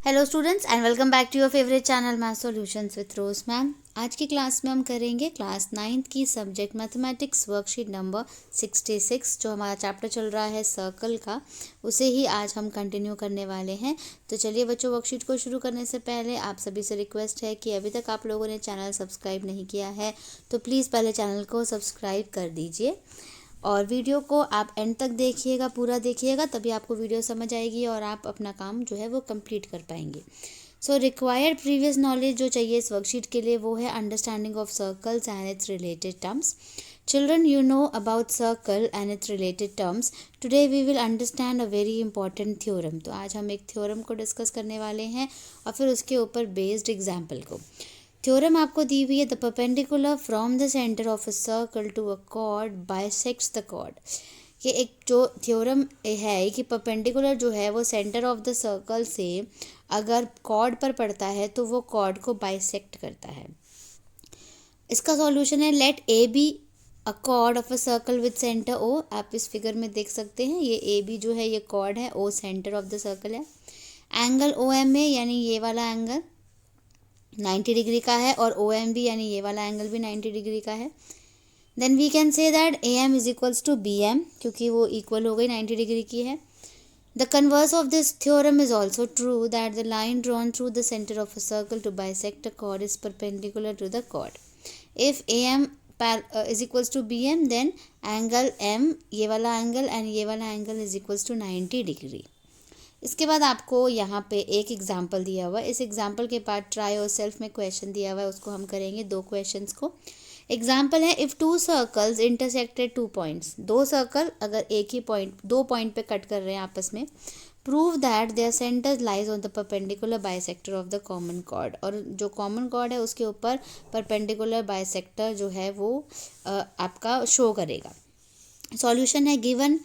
Hello students and welcome back to your favourite channel math solutions with Rose ma'am. आज की class में हम करेंगे क्लास 9th की सब्जेक्ट मैथमेटिक्स वर्कशीट नंबर 66। जो हमारा चैप्टर चल रहा है सर्कल का, उसे ही आज हम कंटिन्यू करने वाले हैं। तो चलिए बच्चों, वर्कशीट को शुरू करने से पहले आप सभी से रिक्वेस्ट है कि अभी तक आप लोगों ने चैनल सब्सक्राइब नहीं किया है तो प्लीज़ पहले चैनल को सब्सक्राइब कर दीजिए और वीडियो को आप एंड तक देखिएगा, पूरा देखिएगा, तभी आपको वीडियो समझ आएगी और आप अपना काम जो है वो कंप्लीट कर पाएंगे। सो रिक्वायर्ड प्रीवियस नॉलेज जो चाहिए इस वर्कशीट के लिए वो है understanding of circles and it's related terms. Children, you know about circle and its related terms. Today we will understand a very important theorem. तो आज हम एक थ्योरम को डिस्कस करने वाले हैं और फिर उसके ऊपर बेस्ड एग्जाम्पल को। थ्योरम आपको दी हुई है, the perpendicular from the centre of a circle to a chord bisects the chord. ये एक जो थ्योरम है कि परपेंडिकुलर जो है वो सेंटर ऑफ द सर्कल से अगर कॉर्ड पर पड़ता है तो वो कॉर्ड को बाइसेक्ट करता है। इसका सॉल्यूशन है, let A B a chord of a circle with centre O. आप इस फिगर में देख सकते हैं, ये ए बी जो है ये कॉर्ड है, ओ सेंटर ऑफ द सर्कल है। एंगल ओ एम ए यानी ये वाला एंगल 90 डिग्री का है और ओ एम बी यानी ये वाला एंगल भी 90 डिग्री का है। Then we can say that A M is equals to B M, क्योंकि वो इक्वल हो गई 90 डिग्री की है। The converse of this theorem is also true, that the line drawn through the center of a circle to bisect a chord is perpendicular to the chord. If AM is equals to BM, then angle M, ये वाला angle and ये वाला angle is equals to 90 degree. इसके बाद आपको यहाँ पे एक एग्जाम्पल दिया हुआ है। इस एग्जाम्पल के बाद ट्राई और सेल्फ में क्वेश्चन दिया हुआ है, उसको हम करेंगे दो क्वेश्चंस को। एग्जाम्पल है, if two circles intersected 2 points, दो सर्कल अगर एक ही पॉइंट, दो पॉइंट पे कट कर रहे हैं आपस में, prove that their centre lies on the perpendicular bisector of the common chord. और जो कॉमन कॉर्ड है उसके ऊपर परपेंडिकुलर बाइसेक्टर जो है वो आपका शो करेगा। सॉल्यूशन है, given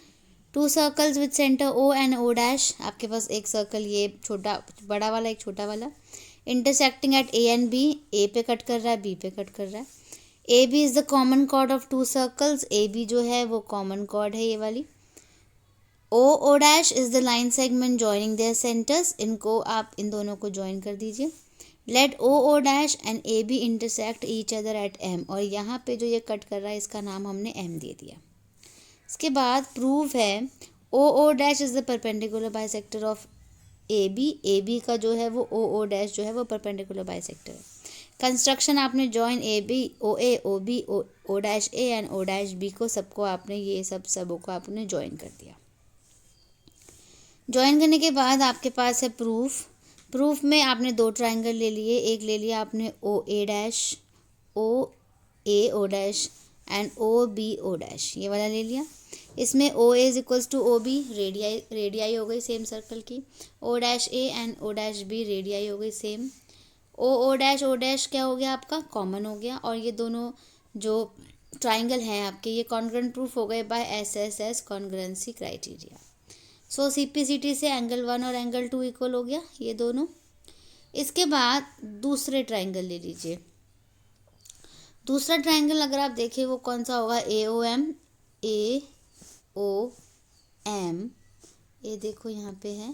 two circles with centre O and O dash. आपके पास एक सर्कल ये छोटा बड़ा वाला, एक छोटा वाला, intersecting at A and B, A पे कट कर रहा है, बी पे कट कर रहा है। A B is the common chord of two circles, A B जो है वो कॉमन कॉर्ड है ये वाली। O dash is the line segment joining their centres, इनको आप इन दोनों को ज्वाइन कर दीजिए। Let O dash and A B intersect each other at M, और यहाँ पे जो ये कट कर रहा है इसका नाम हमने एम दे दिया। इसके बाद प्रूफ है, O dash is the perpendicular bisector of A B का जो है वो ओ डैश जो है वो परपेंडिकुलर बाइसेक्टर है। कंस्ट्रक्शन आपने join A B O B O dash A and O dash B को, सबको आपने ये सबों को आपने ज्वाइन कर दिया। ज्वाइन करने के बाद आपके पास है प्रूफ। प्रूफ में आपने दो ट्राइंगल ले लिए, एक ले लिया आपने O A dash, O dash and O B O dash, ये वाला ले लिया। इसमें O A is equals to O B, radii हो गई सेम सर्कल की। O dash A and O dash B, radii हो गई सेम। ओ डैश क्या हो गया आपका, कॉमन हो गया। और ये दोनों जो ट्राइंगल हैं आपके ये कॉन्ग्रुएंट प्रूफ हो गए बाय एसएसएस कॉन्ग्रुएंसी क्राइटेरिया। सो सीपीसीटी से एंगल 1 और एंगल 2 इक्वल हो गया ये दोनों। इसके बाद दूसरे ट्राइंगल ले लीजिए। दूसरा ट्राइंगल अगर आप देखें वो कौन सा होगा, ए ओ एम, ये देखो यहाँ पे है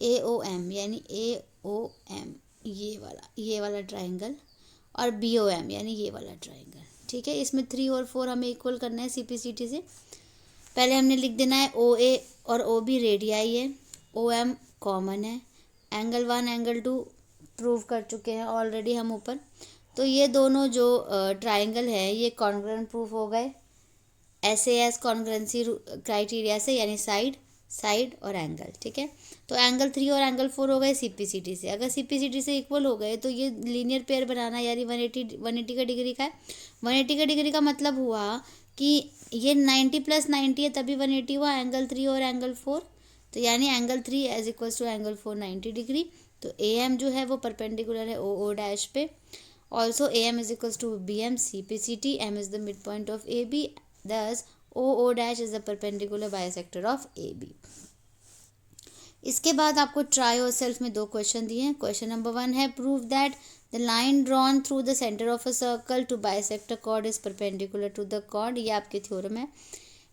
ए ओ एम यानी ए ओ एम, ये वाला ट्राइंगल, और बी ओ एम यानी ये वाला ट्राइंगल। ठीक है, इसमें 3 और 4 हमें इक्वल करना है सीपीसीटी से। पहले हमने लिख देना है ओ ए और ओ बी रेडियाई है, ओ एम कॉमन है, एंगल 1 एंगल 2 प्रूव कर चुके हैं ऑलरेडी हम ऊपर। तो ये दोनों जो ट्राइंगल है ये कॉन्ग्रुएंट प्रूफ हो गए एसएएस कॉन्ग्रुएंसी क्राइटेरिया से, यानी साइड और एंगल। ठीक है, तो एंगल 3 और एंगल 4 हो गए सीपीसीटी से। अगर सीपीसीटी से इक्वल हो गए तो ये लीनियर पेयर बनाना, यानी 180 का डिग्री का है। 180 का डिग्री का मतलब हुआ कि ये 90 + 90 है तभी 180 हुआ, एंगल 3 और एंगल 4, तो यानी angle 3 as equals to angle 4 90 degree. तो ए एम जो है वो परपेंडिकुलर है ओ डैश पे। Also A M is equals to B M CPCT, M is the mid point of A B, thus O dash is the perpendicular bisector of A B. इसके बाद आपको try और self में दो question दिए हैं। Question number 1 है, prove that the line drawn through the centre of a circle to bisect a chord is perpendicular to the chord, ये आपके थ्योरम है।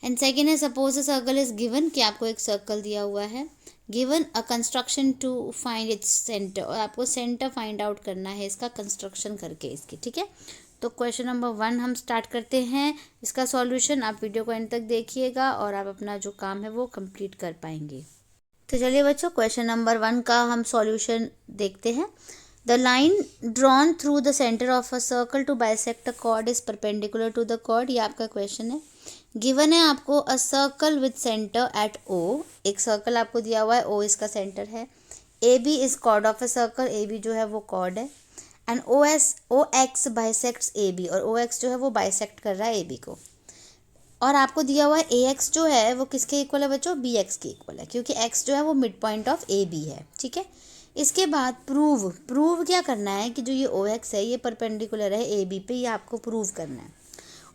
एंड सेकेंड है, suppose a circle is given, कि आपको एक सर्कल दिया हुआ है given a construction to find its centre, और आपको सेंटर फाइंड आउट करना है इसका कंस्ट्रक्शन करके इसकी, ठीक है। तो क्वेश्चन नंबर 1 हम स्टार्ट करते हैं इसका सॉल्यूशन। आप वीडियो को एंड तक देखिएगा और आप अपना जो काम है वो कंप्लीट कर पाएंगे। तो चलिए बच्चों, क्वेश्चन नंबर 1 का हम सॉल्यूशन देखते हैं। The line drawn through the centre of a circle to bisect a chord is perpendicular to the chord, ये आपका क्वेश्चन है। गिवन है आपको a circle with centre at O, एक सर्कल आपको दिया हुआ है, ओ इसका सेंटर है। A B is chord of a circle, A B जो है वो कॉर्ड है। And O X bisects A B, और ओ एक्स जो है वो बाइसेक्ट कर रहा है ए बी को। और आपको दिया हुआ है ए एक्स जो है वो किसके इक्वल है बच्चों, बी एक्स के इक्वल है, क्योंकि एक्स जो है वो mid point of A B है, ठीक है। इसके बाद प्रूव क्या करना है कि जो ये ओ एक्स है ये परपेंडिकुलर है ए बी पे, ये आपको प्रूव करना है।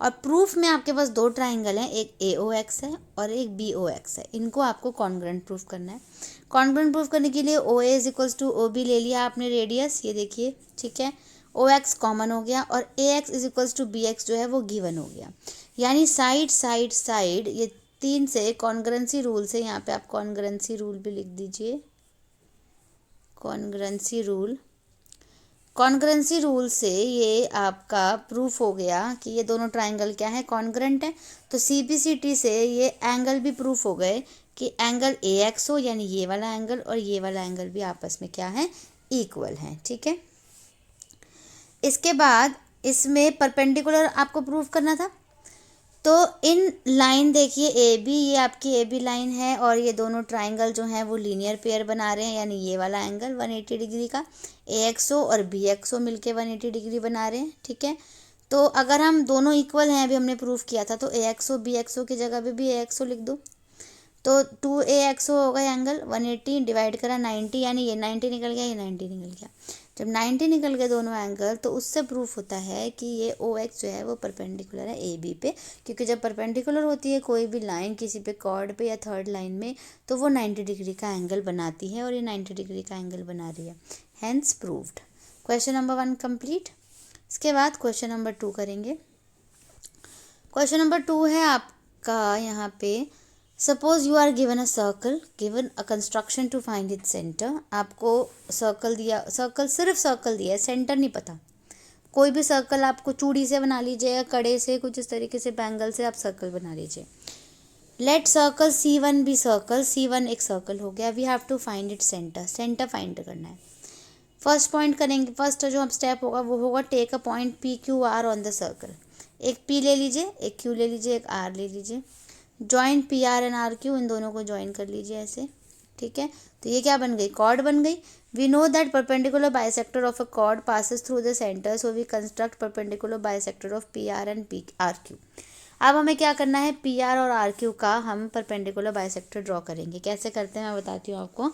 और प्रूफ में आपके पास 2 ट्राइंगल हैं, एक ए ओ एक्स है और एक बी ओ एक्स है, इनको आपको कॉन्ग्रुएंट प्रूफ करना है। कॉन्ग्रुएंट प्रूफ करने के लिए O A is equals to O B ले लिया आपने रेडियस, ये देखिए, ठीक है। ओ एक्स कॉमन हो गया और A X is equals to B X जो है वो गिवन हो गया। यानी साइड साइड साइड, ये 3 से कॉन्ग्रुएंसी रूल से, यहाँ पे आप कॉन्ग्रुएंसी रूल भी लिख दीजिए, कॉन्ग्रुएंसी रूल से ये आपका प्रूफ हो गया कि ये दोनों ट्राइंगल क्या है, कॉन्ग्रुएंट है। तो सीपीसीटी से ये एंगल भी प्रूफ हो गए कि एंगल ए एक्स हो, यानी ये वाला एंगल और ये वाला एंगल भी आपस में क्या है, इक्वल है, ठीक है। इसके बाद इसमें परपेंडिकुलर आपको प्रूफ करना था। तो इन लाइन देखिए ए बी, ये आपकी ए बी लाइन है और ये दोनों ट्राइंगल जो हैं वो लीनियर पेयर बना रहे हैं, यानी ये वाला एंगल 180 डिग्री का ए एक्सओ और बी एक्सओ मिलके 180 डिग्री बना रहे हैं, ठीक है। तो अगर हम दोनों इक्वल हैं, अभी हमने प्रूफ किया था, तो ए एक्सओ बी एक्सओ की जगह पे भी ए एक्सओ लिख दो। तो 2 AXO होगा एंगल, 180 डिवाइड करा 90, यानी ये 90 निकल गया, ये 90 निकल गया। जब 90 निकल गए दोनों एंगल, तो उससे प्रूफ होता है कि ये ओ एक्स जो है वो परपेंडिकुलर है ए बी पे, क्योंकि जब परपेंडिकुलर होती है कोई भी लाइन किसी पे कॉर्ड पे या थर्ड लाइन में, तो वो 90 डिग्री का एंगल बनाती है, और ये 90 डिग्री का एंगल बना रही है, hence proved. Question number 1 complete. इसके बाद क्वेश्चन नंबर 2 करेंगे। क्वेश्चन नंबर 2 है आपका यहाँ पे, suppose you are given a circle, given a construction to find its centre. आपको सर्कल दिया, सिर्फ सर्कल दिया है, सेंटर नहीं पता। कोई भी सर्कल आपको चूड़ी से बना लीजिए या कड़े से, कुछ इस तरीके से बैंगल से आप सर्कल बना लीजिए। लेट सर्कल C1 भी सर्कल, C1 एक सर्कल हो गया। We have to find it centre, centre find करना है। फर्स्ट पॉइंट करेंगे, फर्स्ट जो हम स्टेप होगा वो होगा take a point PQR on the circle. एक P ले लीजिए, एक Q ले लीजिए, एक R ले लीजिए। जॉइन PR एंड RQ, इन दोनों को ज्वाइन कर लीजिए ऐसे, ठीक है। तो ये क्या बन गई, कॉर्ड बन गई। We know that perpendicular bisector of a chord passes through the centre, so we construct perpendicular bisector of PR and RQ। अब हमें क्या करना है, PR और RQ का हम परपेंडिकुलर बाइसेक्टर ड्रॉ करेंगे। कैसे करते हैं मैं बताती हूँ आपको।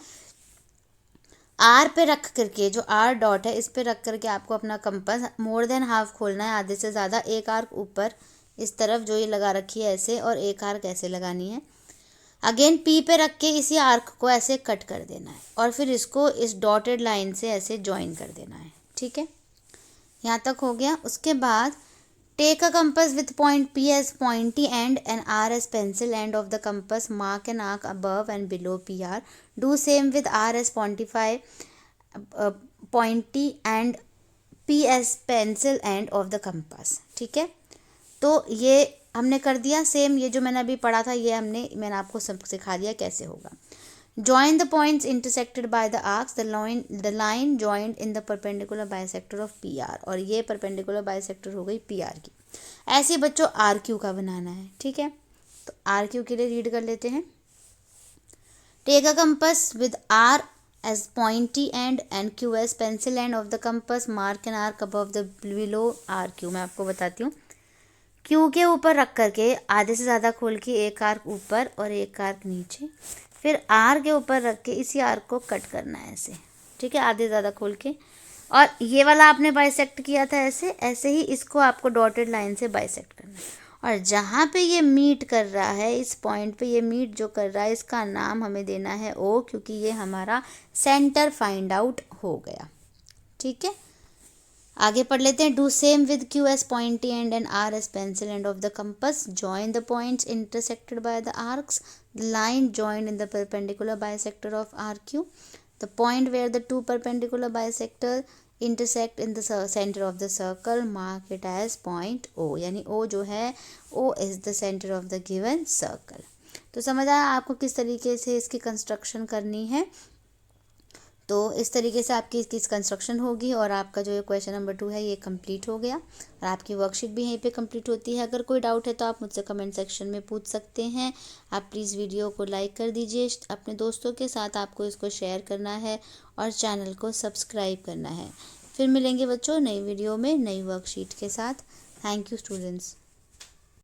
R पे रख करके, जो R डॉट है इस पे रख करके आपको अपना कंपास मोर देन हाफ खोलना है, आधे से ज़्यादा। एक आर्क ऊपर इस तरफ जो ये लगा रखी है ऐसे, और एक आर्क ऐसे लगानी है। अगेन P पे रख के इसी आर्क को ऐसे कट कर देना है, और फिर इसको इस डॉटेड लाइन से ऐसे ज्वाइन कर देना है, ठीक है। यहाँ तक हो गया। उसके बाद take a compass with point P as pointy end and R as pencil end of the compass, mark an arc above and below PR। Do same with R as pointify pointy end P as pencil end of the compass, ठीक है। तो ये हमने कर दिया same, ये जो मैंने अभी पढ़ा था ये मैंने आपको सब सिखा दिया कैसे होगा। Join the points intersected by the arcs, the line joined in the perpendicular bisector of PR, और ये परपेंडिकुलर बाइसेक्टर हो गई PR की। ऐसे बच्चों RQ का बनाना है, ठीक है। तो RQ के लिए रीड कर लेते हैं। Take a compass with R as pointy end and Q as pencil end of the compass, mark an arc above the below RQ। मैं आपको बताती हूँ। Q के ऊपर रख करके आधे से ज़्यादा खोल के एक आर्क ऊपर और एक आर्क नीचे, फिर R के ऊपर रख के इसी आर्क को कट करना है ऐसे, ठीक है, आधे ज़्यादा खोल के। और ये वाला आपने बाइसेक्ट किया था ऐसे, ऐसे ही इसको आपको डॉटेड लाइन से बाइसेक्ट करना है। और जहाँ पे ये मीट कर रहा है, इस पॉइंट पे ये मीट जो कर रहा है, इसका नाम हमें देना है O, क्योंकि ये हमारा सेंटर फाइंड आउट हो गया, ठीक है। आगे पढ़ लेते हैं। Do same with Q as pointy end and R as pencil end of the compass, join the points intersected by the arcs, the line joined in the perpendicular bisector of R Q, the point where the two perpendicular bisector intersect in the centre of the circle, mark it as point O. यानी O जो है, O is the centre of the given circle. तो समझ आया आपको किस तरीके से इसकी कंस्ट्रक्शन करनी है। तो इस तरीके से आपकी इसकी कंस्ट्रक्शन होगी और आपका जो क्वेश्चन नंबर 2 है ये कंप्लीट हो गया और आपकी वर्कशीट भी यहीं पे कंप्लीट होती है। अगर कोई डाउट है तो आप मुझसे कमेंट सेक्शन में पूछ सकते हैं। आप प्लीज़ वीडियो को लाइक कर दीजिए, अपने दोस्तों के साथ आपको इसको शेयर करना है और चैनल को सब्सक्राइब करना है। फिर मिलेंगे बच्चों नई वीडियो में नई वर्कशीट के साथ। Thank you students.